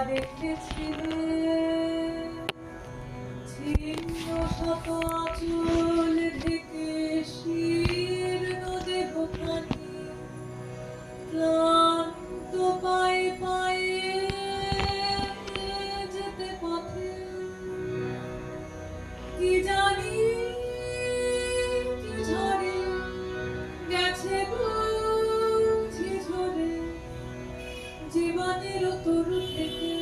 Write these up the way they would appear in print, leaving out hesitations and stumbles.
দেখেছিলে ছিন্ন শত আঁচল ঢেকে শীর্ণ দেহখানি ক্লান্ত পায়ে পায়ে যেতে পথে কি জানি কি ঝরে গেছে বুঝি ঝরে জীবনের তরু থেকে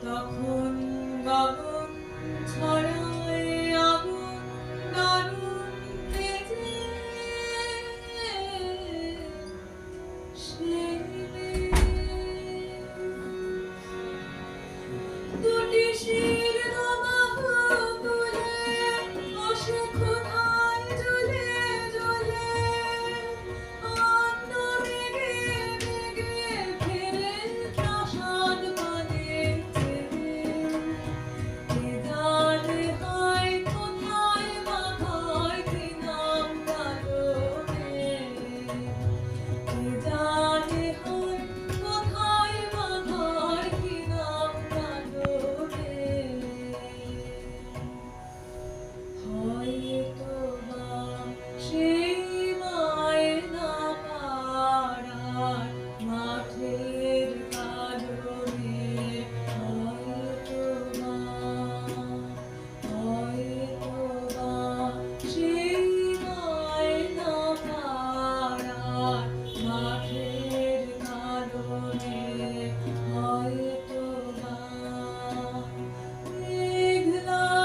তখন গগন ছড়ায় আগুন দারুণ তেজে সেই দুটি শীর্ণ বাহু তুলে বসে ক্ষুধায় জ্বলে জ্বলে অন্ন বেগে বেগে ফেরে প্রাসাদ পানে চেয়ে কে জানে হয় কোথায় বাঁধায় কি নাম কালবে কে জানে হয় কোথায় বাঁধায় কি নাম কালবে হয়তো বা সেই মায়না পাড়ার মাঠের কারণে হয়তো বা সেই মায়না পাড়ার মাঠের কারণে হয়তো বা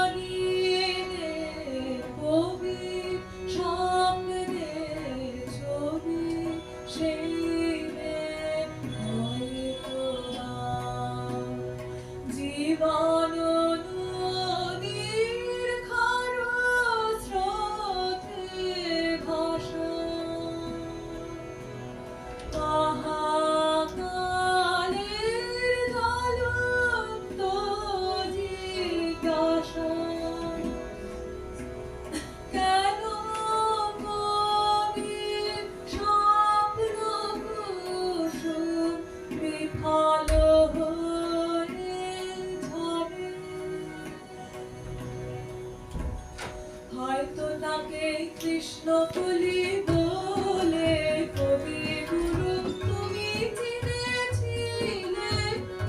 মেঘলাগিনে কবি সামনে ছবি সেই মেঘ হয়তো বা জীবন নদীর খরস্রোতে ভাসা মহাকালের জ্বলন্ত জিজ্ঞাসা কেন কবির স্বপ্ন কুসুম বিফল হয়ে ঝরে হয়তো তাকে কৃষ্ণকলি বলে কবি গুরু তুমি চিনেছিলে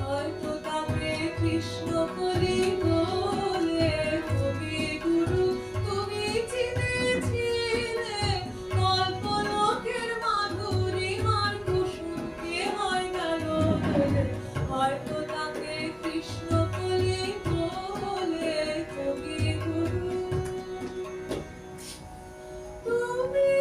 হয়তো তাকে কৃষ্ণকলি বলে কবি গুরু তুমি চিনেছিলে কল্পলোকের মাধুরীমার কুসুমকে হয় গেল বলে হয়তো তাকে কৃষ্ণকলি বলে কবি গুরু তুমি